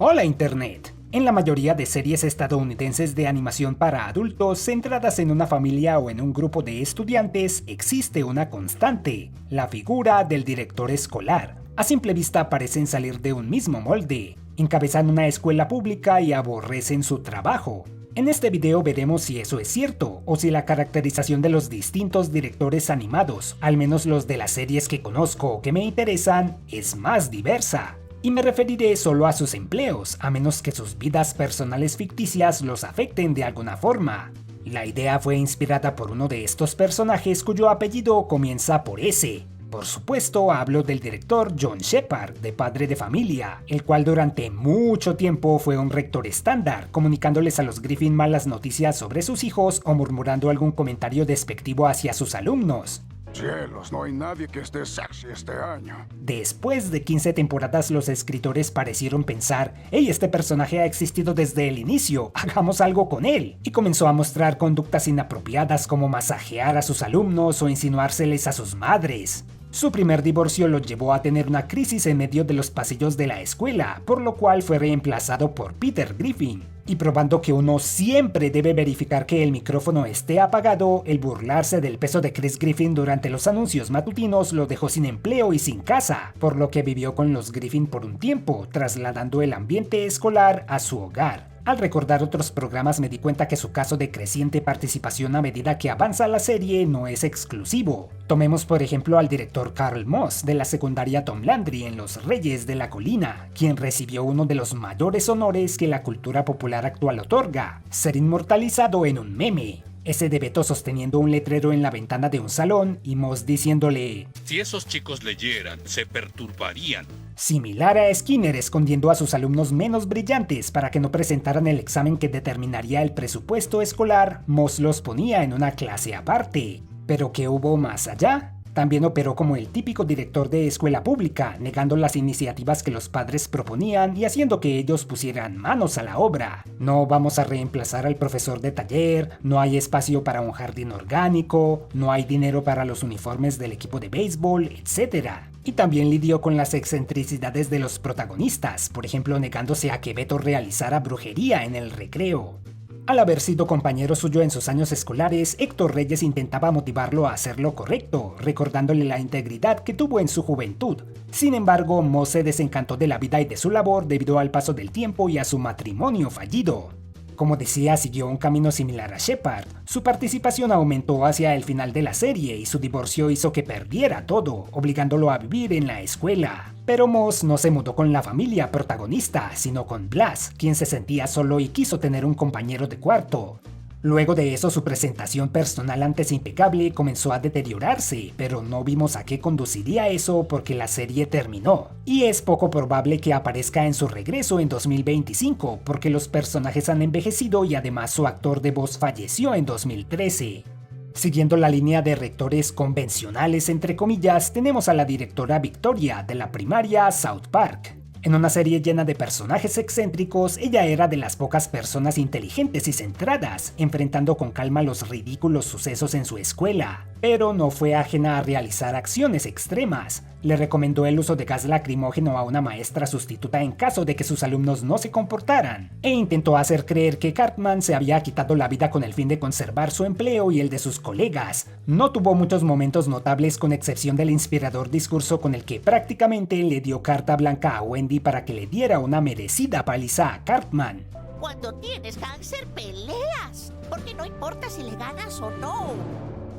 Hola Internet. En la mayoría de series estadounidenses de animación para adultos centradas en una familia o en un grupo de estudiantes existe una constante, la figura del director escolar. A simple vista parecen salir de un mismo molde, encabezan una escuela pública y aborrecen su trabajo. En este video veremos si eso es cierto, o si la caracterización de los distintos directores animados, al menos los de las series que conozco o que me interesan, es más diversa. Y me referiré solo a sus empleos, a menos que sus vidas personales ficticias los afecten de alguna forma. La idea fue inspirada por uno de estos personajes cuyo apellido comienza por S. Por supuesto, hablo del director John Shepard, de Padre de Familia, el cual durante mucho tiempo fue un rector estándar, comunicándoles a los Griffin malas noticias sobre sus hijos o murmurando algún comentario despectivo hacia sus alumnos. Cielos, no hay nadie que esté sexy este año. Después de 15 temporadas, los escritores parecieron pensar: hey, este personaje ha existido desde el inicio, hagamos algo con él. Y comenzó a mostrar conductas inapropiadas como masajear a sus alumnos o insinuárseles a sus madres. Su primer divorcio lo llevó a tener una crisis en medio de los pasillos de la escuela, por lo cual fue reemplazado por Peter Griffin. Y probando que uno siempre debe verificar que el micrófono esté apagado, el burlarse del peso de Chris Griffin durante los anuncios matutinos lo dejó sin empleo y sin casa, por lo que vivió con los Griffin por un tiempo, trasladando el ambiente escolar a su hogar. Al recordar otros programas me di cuenta que su caso de creciente participación a medida que avanza la serie no es exclusivo. Tomemos por ejemplo al director Carl Moss de la secundaria Tom Landry en Los Reyes de la Colina, quien recibió uno de los mayores honores que la cultura popular actual otorga: ser inmortalizado en un meme. Ese de Beto sosteniendo un letrero en la ventana de un salón y Moss diciéndole: si esos chicos leyeran, se perturbarían. Similar a Skinner escondiendo a sus alumnos menos brillantes para que no presentaran el examen que determinaría el presupuesto escolar, Moss los ponía en una clase aparte. ¿Pero qué hubo más allá? También operó como el típico director de escuela pública, negando las iniciativas que los padres proponían y haciendo que ellos pusieran manos a la obra. No vamos a reemplazar al profesor de taller, no hay espacio para un jardín orgánico, no hay dinero para los uniformes del equipo de béisbol, etc. Y también lidió con las excentricidades de los protagonistas, por ejemplo negándose a que Beto realizara brujería en el recreo. Al haber sido compañero suyo en sus años escolares, Héctor Reyes intentaba motivarlo a hacer lo correcto, recordándole la integridad que tuvo en su juventud. Sin embargo, Moss se desencantó de la vida y de su labor debido al paso del tiempo y a su matrimonio fallido. Como decía, siguió un camino similar a Shepard. Su participación aumentó hacia el final de la serie y su divorcio hizo que perdiera todo, obligándolo a vivir en la escuela. Pero Moss no se mudó con la familia protagonista, sino con Blas, quien se sentía solo y quiso tener un compañero de cuarto. Luego de eso, su presentación personal antes impecable comenzó a deteriorarse, pero no vimos a qué conduciría eso porque la serie terminó. Y es poco probable que aparezca en su regreso en 2025, porque los personajes han envejecido y además su actor de voz falleció en 2013. Siguiendo la línea de rectores convencionales entre comillas, tenemos a la directora Victoria de la primaria South Park. En una serie llena de personajes excéntricos, ella era de las pocas personas inteligentes y centradas, enfrentando con calma los ridículos sucesos en su escuela. Pero no fue ajena a realizar acciones extremas. Le recomendó el uso de gas lacrimógeno a una maestra sustituta en caso de que sus alumnos no se comportaran, e intentó hacer creer que Cartman se había quitado la vida con el fin de conservar su empleo y el de sus colegas. No tuvo muchos momentos notables con excepción del inspirador discurso con el que prácticamente le dio carta blanca a Wendy para que le diera una merecida paliza a Cartman. Cuando tienes cáncer, peleas, porque no importa si le ganas o no.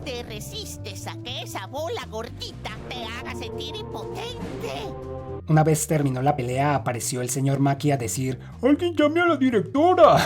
Te resistes a que esa bola gordita te haga sentir impotente. Una vez terminó la pelea, apareció el señor Mackey a decir: ¡alguien llame a la directora!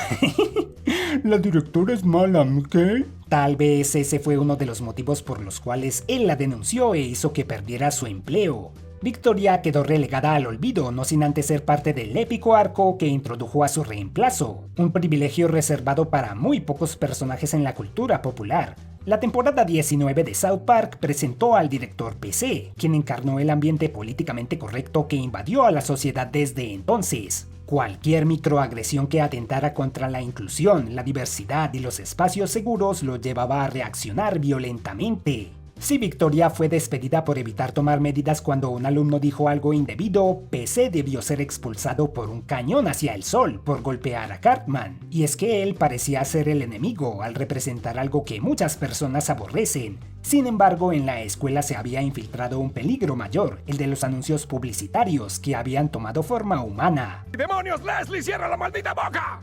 La directora es mala, ¿ok? Tal vez ese fue uno de los motivos por los cuales él la denunció e hizo que perdiera su empleo. Victoria quedó relegada al olvido, no sin antes ser parte del épico arco que introdujo a su reemplazo, un privilegio reservado para muy pocos personajes en la cultura popular. La temporada 19 de South Park presentó al director PC, quien encarnó el ambiente políticamente correcto que invadió a la sociedad desde entonces. Cualquier microagresión que atentara contra la inclusión, la diversidad y los espacios seguros lo llevaba a reaccionar violentamente. Si Victoria fue despedida por evitar tomar medidas cuando un alumno dijo algo indebido, PC debió ser expulsado por un cañón hacia el sol por golpear a Cartman. Y es que él parecía ser el enemigo al representar algo que muchas personas aborrecen. Sin embargo, en la escuela se había infiltrado un peligro mayor, el de los anuncios publicitarios que habían tomado forma humana. ¡Demonios, Leslie! ¡Cierra la maldita boca!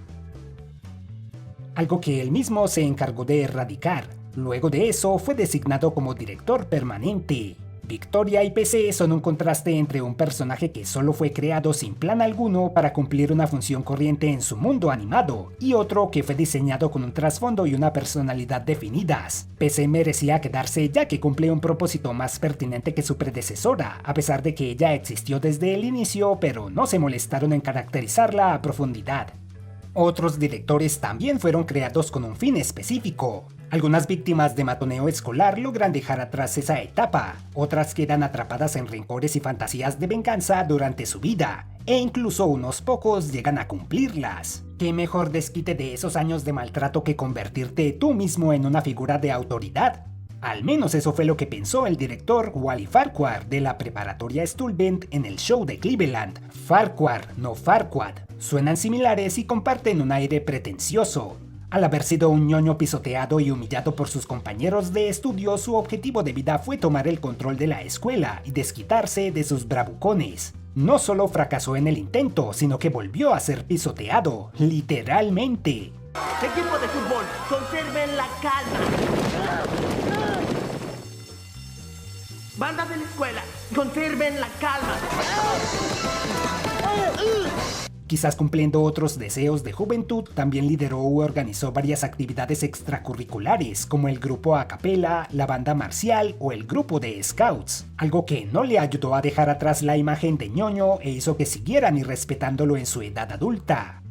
Algo que él mismo se encargó de erradicar. Luego de eso fue designado como director permanente. Victoria y PC son un contraste entre un personaje que solo fue creado sin plan alguno para cumplir una función corriente en su mundo animado, y otro que fue diseñado con un trasfondo y una personalidad definidas. PC merecía quedarse ya que cumple un propósito más pertinente que su predecesora, a pesar de que ella existió desde el inicio, pero no se molestaron en caracterizarla a profundidad. Otros directores también fueron creados con un fin específico. Algunas víctimas de matoneo escolar logran dejar atrás esa etapa, otras quedan atrapadas en rencores y fantasías de venganza durante su vida, e incluso unos pocos llegan a cumplirlas. ¿Qué mejor desquite de esos años de maltrato que convertirte tú mismo en una figura de autoridad? Al menos eso fue lo que pensó el director Wally Farquhar de la preparatoria Stuyvesant en el show de Cleveland. Farquhar, no Farquaad. Suenan similares y comparten un aire pretencioso. Al haber sido un ñoño pisoteado y humillado por sus compañeros de estudio, su objetivo de vida fue tomar el control de la escuela y desquitarse de sus bravucones. No solo fracasó en el intento, sino que volvió a ser pisoteado, literalmente. Equipo de fútbol, conserven la calma. Banda de la escuela, conserven la calma. Quizás cumpliendo otros deseos de juventud, también lideró u organizó varias actividades extracurriculares, como el grupo a capela, la banda marcial o el grupo de scouts, algo que no le ayudó a dejar atrás la imagen de ñoño e hizo que siguieran irrespetándolo en su edad adulta.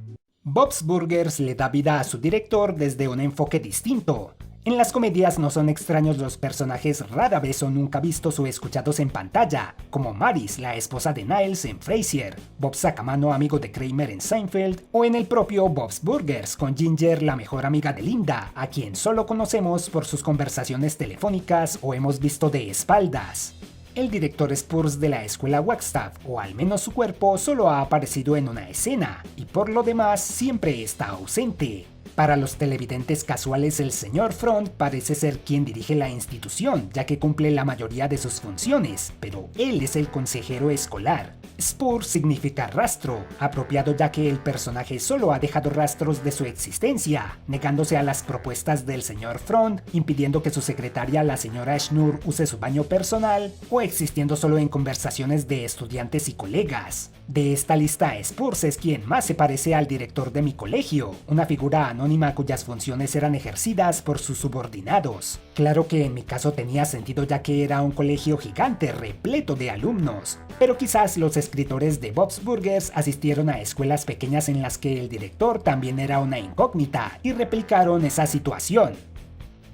Bob's Burgers le da vida a su director desde un enfoque distinto. En las comedias no son extraños los personajes rara vez o nunca vistos o escuchados en pantalla, como Maris, la esposa de Niles en Frasier, Bob Sacamano, amigo de Kramer en Seinfeld, o en el propio Bob's Burgers con Ginger, la mejor amiga de Linda, a quien solo conocemos por sus conversaciones telefónicas o hemos visto de espaldas. El director Spurs de la escuela Wagstaff, o al menos su cuerpo, solo ha aparecido en una escena, y por lo demás siempre está ausente. Para los televidentes casuales, el señor Front parece ser quien dirige la institución, ya que cumple la mayoría de sus funciones, pero él es el consejero escolar. Spur significa rastro, apropiado ya que el personaje solo ha dejado rastros de su existencia, negándose a las propuestas del señor Front, impidiendo que su secretaria, la señora Schnur, use su baño personal, o existiendo solo en conversaciones de estudiantes y colegas. De esta lista, Spurs es quien más se parece al director de mi colegio, una figura anónima cuyas funciones eran ejercidas por sus subordinados. Claro que en mi caso tenía sentido ya que era un colegio gigante repleto de alumnos, pero quizás los escritores de Bob's Burgers asistieron a escuelas pequeñas en las que el director también era una incógnita y replicaron esa situación.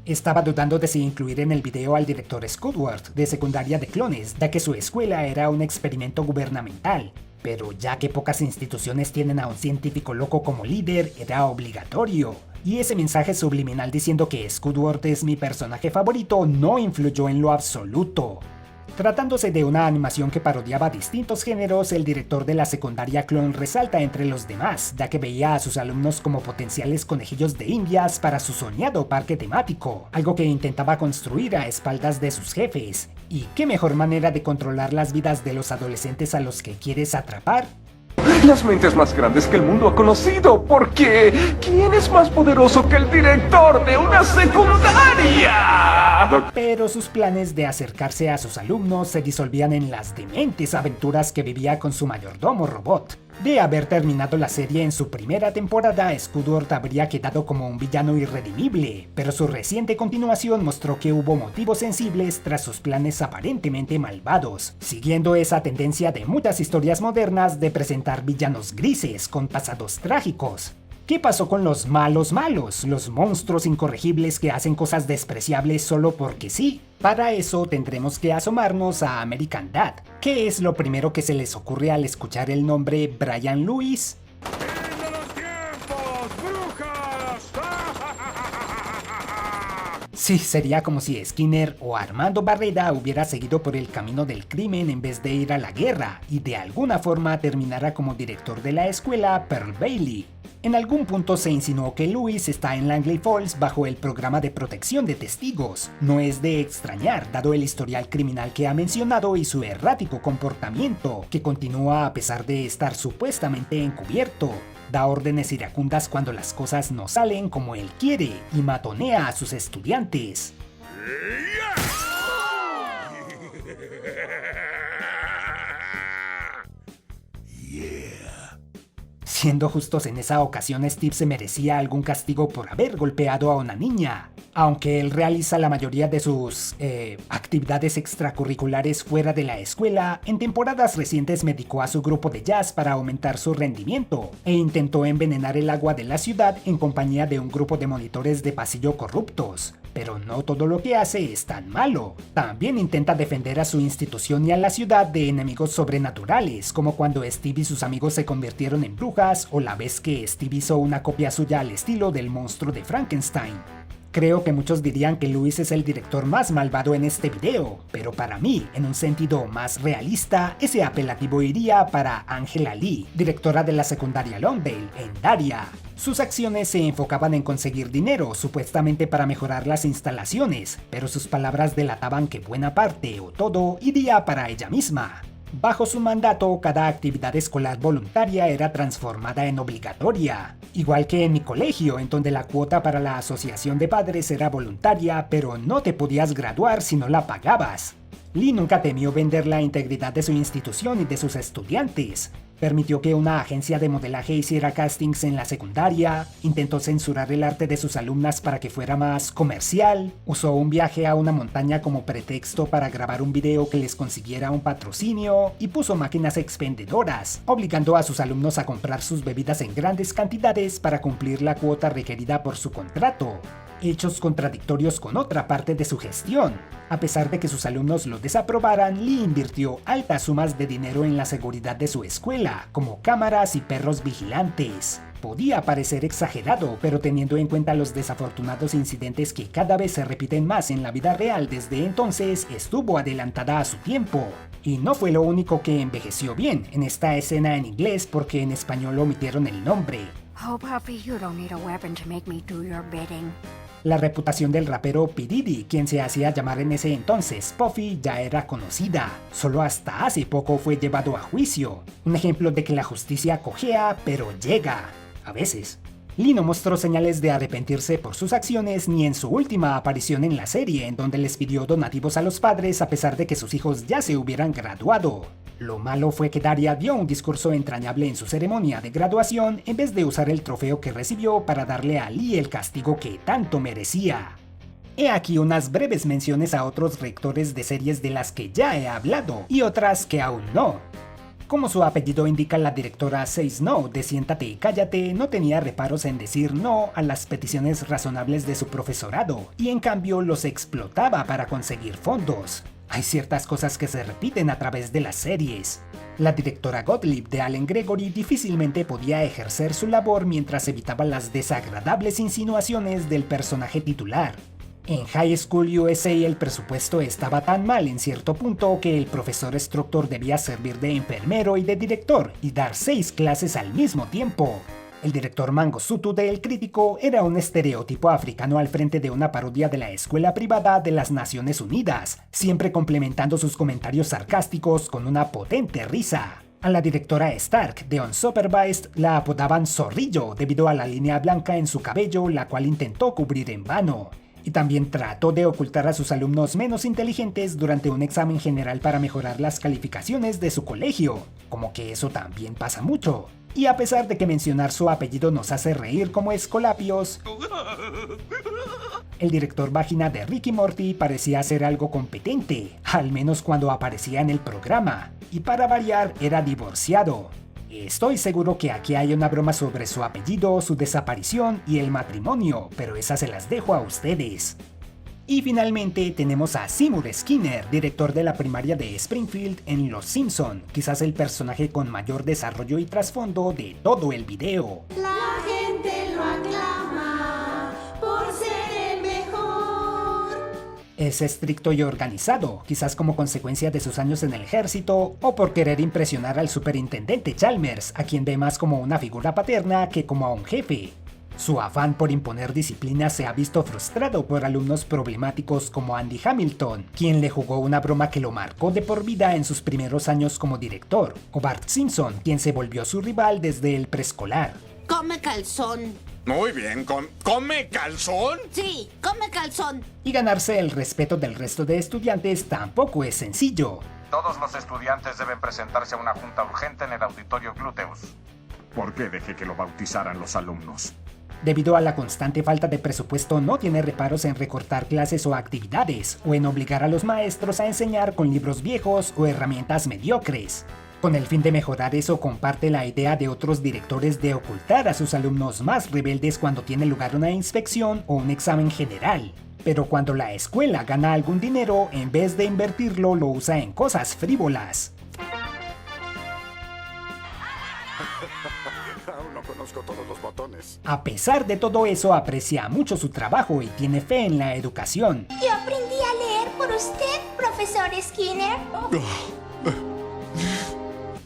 Estaba dudando de si incluir en el video al director Scudworth de secundaria de clones, ya que su escuela era un experimento gubernamental. Pero ya que pocas instituciones tienen a un científico loco como líder, era obligatorio. Y ese mensaje subliminal diciendo que Scudworth es mi personaje favorito no influyó en lo absoluto. Tratándose de una animación que parodiaba distintos géneros, el director de la secundaria clon resalta entre los demás, ya que veía a sus alumnos como potenciales conejillos de indias para su soñado parque temático, algo que intentaba construir a espaldas de sus jefes. ¿Y qué mejor manera de controlar las vidas de los adolescentes a los que quieres atrapar? Las mentes más grandes que el mundo ha conocido, porque ¿quién es más poderoso que el director de una secundaria? Pero sus planes de acercarse a sus alumnos se disolvían en las dementes aventuras que vivía con su mayordomo robot. De haber terminado la serie en su primera temporada, Scudworth habría quedado como un villano irredimible, pero su reciente continuación mostró que hubo motivos sensibles tras sus planes aparentemente malvados, siguiendo esa tendencia de muchas historias modernas de presentar villanos grises con pasados trágicos. ¿Qué pasó con los malos, los monstruos incorregibles que hacen cosas despreciables solo porque sí? Para eso tendremos que asomarnos a American Dad. ¿Qué es lo primero que se les ocurre al escuchar el nombre Brian Lewis? ¡Fin de los tiempos, brujas! Sí, sería como si Skinner o Armando Barreda hubiera seguido por el camino del crimen en vez de ir a la guerra y de alguna forma terminara como director de la escuela Pearl Bailey. En algún punto se insinuó que Lewis está en Langley Falls bajo el programa de protección de testigos. No es de extrañar, dado el historial criminal que ha mencionado y su errático comportamiento, que continúa a pesar de estar supuestamente encubierto. Da órdenes iracundas cuando las cosas no salen como él quiere y matonea a sus estudiantes. Siendo justos, en esa ocasión Steve se merecía algún castigo por haber golpeado a una niña. Aunque él realiza la mayoría de sus actividades extracurriculares fuera de la escuela, en temporadas recientes medicó a su grupo de jazz para aumentar su rendimiento e intentó envenenar el agua de la ciudad en compañía de un grupo de monitores de pasillo corruptos. Pero no todo lo que hace es tan malo. También intenta defender a su institución y a la ciudad de enemigos sobrenaturales, como cuando Steve y sus amigos se convirtieron en brujas o la vez que Steve hizo una copia suya al estilo del monstruo de Frankenstein. Creo que muchos dirían que Lewis es el director más malvado en este video, pero para mí, en un sentido más realista, ese apelativo iría para Angela Lee, directora de la secundaria Lawndale, en Daria. Sus acciones se enfocaban en conseguir dinero, supuestamente para mejorar las instalaciones, pero sus palabras delataban que buena parte o todo iría para ella misma. Bajo su mandato, cada actividad escolar voluntaria era transformada en obligatoria, igual que en mi colegio, en donde la cuota para la asociación de padres era voluntaria, pero no te podías graduar si no la pagabas. Lee nunca temió vender la integridad de su institución y de sus estudiantes. Permitió que una agencia de modelaje hiciera castings en la secundaria, intentó censurar el arte de sus alumnas para que fuera más comercial, usó un viaje a una montaña como pretexto para grabar un video que les consiguiera un patrocinio y puso máquinas expendedoras, obligando a sus alumnos a comprar sus bebidas en grandes cantidades para cumplir la cuota requerida por su contrato. Hechos contradictorios con otra parte de su gestión. A pesar de que sus alumnos lo desaprobaran, Lee invirtió altas sumas de dinero en la seguridad de su escuela, como cámaras y perros vigilantes. Podía parecer exagerado, pero teniendo en cuenta los desafortunados incidentes que cada vez se repiten más en la vida real desde entonces, estuvo adelantada a su tiempo. Y no fue lo único que envejeció bien en esta escena en inglés, porque en español omitieron el nombre. Oh, Puffy, you don't need a weapon to make me do your bidding. La reputación del rapero P. Diddy, quien se hacía llamar en ese entonces Puffy, ya era conocida. Solo hasta hace poco fue llevado a juicio. Un ejemplo de que la justicia cojea, pero llega. A veces. Lee no mostró señales de arrepentirse por sus acciones ni en su última aparición en la serie, en donde les pidió donativos a los padres a pesar de que sus hijos ya se hubieran graduado. Lo malo fue que Daria dio un discurso entrañable en su ceremonia de graduación en vez de usar el trofeo que recibió para darle a Lee el castigo que tanto merecía. He aquí unas breves menciones a otros rectores de series de las que ya he hablado y otras que aún no. Como su apellido indica, la directora Says No de Siéntate y Cállate no tenía reparos en decir no a las peticiones razonables de su profesorado y en cambio los explotaba para conseguir fondos. Hay ciertas cosas que se repiten a través de las series. La directora Gottlieb de Allen Gregory difícilmente podía ejercer su labor mientras evitaba las desagradables insinuaciones del personaje titular. En High School USA el presupuesto estaba tan mal en cierto punto que el profesor instructor debía servir de enfermero y de director y dar 6 clases al mismo tiempo. El director Mangosuthu de El Crítico era un estereotipo africano al frente de una parodia de la escuela privada de las Naciones Unidas, siempre complementando sus comentarios sarcásticos con una potente risa. A la directora Stark de Unsupervised la apodaban Zorrillo debido a la línea blanca en su cabello, la cual intentó cubrir en vano. Y también trató de ocultar a sus alumnos menos inteligentes durante un examen general para mejorar las calificaciones de su colegio, como que eso también pasa mucho. Y a pesar de que mencionar su apellido nos hace reír como escolapios, el director vagina de Rick y Morty parecía ser algo competente, al menos cuando aparecía en el programa, y para variar era divorciado. Estoy seguro que aquí hay una broma sobre su apellido, su desaparición y el matrimonio, pero esas se las dejo a ustedes. Y finalmente tenemos a Seymour Skinner, director de la primaria de Springfield en Los Simpson, quizás el personaje con mayor desarrollo y trasfondo de todo el video. La gente lo aclama por ser el mejor. Es estricto y organizado, quizás como consecuencia de sus años en el ejército o por querer impresionar al superintendente Chalmers, a quien ve más como una figura paterna que como a un jefe. Su afán por imponer disciplina se ha visto frustrado por alumnos problemáticos como Andy Hamilton, quien le jugó una broma que lo marcó de por vida en sus primeros años como director, o Bart Simpson, quien se volvió su rival desde el preescolar. Come calzón. Muy bien, ¿come calzón? Sí, come calzón. Y ganarse el respeto del resto de estudiantes tampoco es sencillo. Todos los estudiantes deben presentarse a una junta urgente en el auditorio Gluteus. ¿Por qué dejé que lo bautizaran los alumnos? Debido a la constante falta de presupuesto, no tiene reparos en recortar clases o actividades, o en obligar a los maestros a enseñar con libros viejos o herramientas mediocres. Con el fin de mejorar eso, comparte la idea de otros directores de ocultar a sus alumnos más rebeldes cuando tiene lugar una inspección o un examen general. Pero cuando la escuela gana algún dinero, en vez de invertirlo, lo usa en cosas frívolas. Aún no conozco todos los botones. A pesar de todo eso, aprecia mucho su trabajo y tiene fe en la educación. Yo aprendí a leer por usted, profesor Skinner.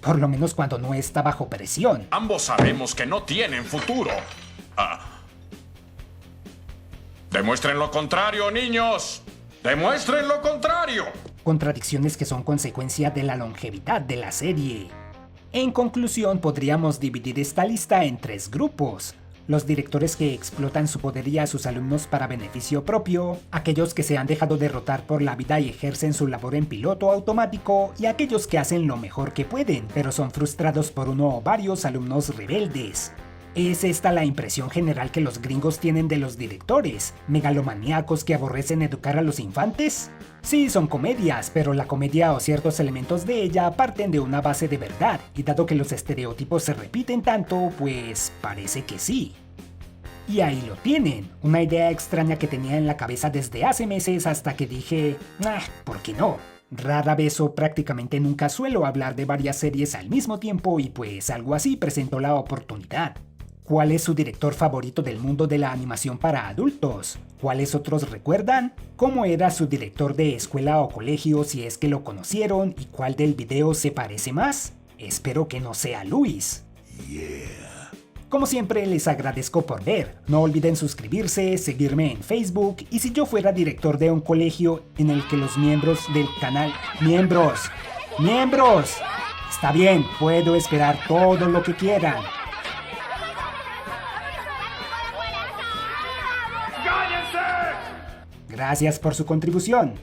Por lo menos cuando no está bajo presión. Ambos sabemos que no tienen futuro. Demuestren lo contrario, niños. ¡Demuestren lo contrario! Contradicciones que son consecuencia de la longevidad de la serie. En conclusión, podríamos dividir esta lista en 3 grupos. Los directores que explotan su poderío a sus alumnos para beneficio propio, aquellos que se han dejado derrotar por la vida y ejercen su labor en piloto automático, y aquellos que hacen lo mejor que pueden, pero son frustrados por uno o varios alumnos rebeldes. ¿Es esta la impresión general que los gringos tienen de los directores? ¿Megalomaníacos que aborrecen educar a los infantes? Sí, son comedias, pero la comedia o ciertos elementos de ella parten de una base de verdad, y dado que los estereotipos se repiten tanto, pues parece que sí. Y ahí lo tienen, una idea extraña que tenía en la cabeza desde hace meses hasta que dije, ¿por qué no? Rara vez o prácticamente nunca suelo hablar de varias series al mismo tiempo y pues algo así presentó la oportunidad. ¿Cuál es su director favorito del mundo de la animación para adultos? ¿Cuáles otros recuerdan? ¿Cómo era su director de escuela o colegio si es que lo conocieron? ¿Y cuál del video se parece más? Espero que no sea Luis. Como siempre, les agradezco por ver. No olviden suscribirse, seguirme en Facebook y si yo fuera director de un colegio en el que los miembros del canal... ¡Miembros! Está bien, puedo esperar todo lo que quieran. Gracias por su contribución.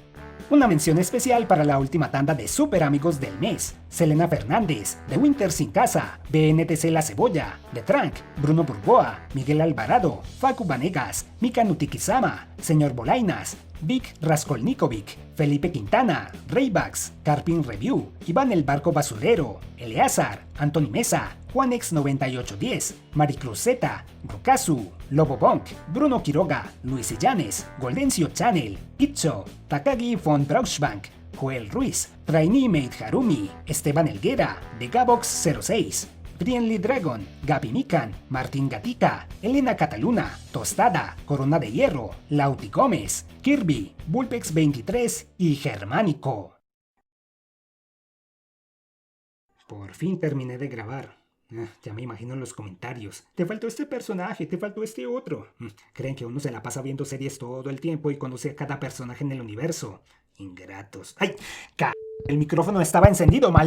Una mención especial para la última tanda de super amigos del mes. Selena Fernández, The Winter Sin Casa, BNTC La Cebolla, The Trank, Bruno Burgoa, Miguel Alvarado, Facu Vanegas, Mika Nutikizama, Señor Bolainas, Vic Raskolnikovic, Felipe Quintana, Raybax, Carpin Review, Iván el Barco Basurero, Eleazar, Anthony Mesa, Juanex9810, Maricruz Z, Rokazu, Lobo Bonk, Bruno Quiroga, Luis Illanes, Goldencio Channel, Itzo, Takagi von Braunschweig, Joel Ruiz, Trainee Mate Harumi, Esteban Elguera, The Gabox 06, Brienly Dragon, Gaby Mikan, Martín Gatica, Elena Cataluna, Tostada, Corona de Hierro, Lauti Gómez, Kirby, Bulpex 23 y Germánico. Por fin terminé de grabar. Ya me imagino en los comentarios. Te faltó este personaje, te faltó este otro. Creen que uno se la pasa viendo series todo el tiempo y conoce a cada personaje en el universo. Ingratos. ¡Ay! El micrófono estaba encendido, mal.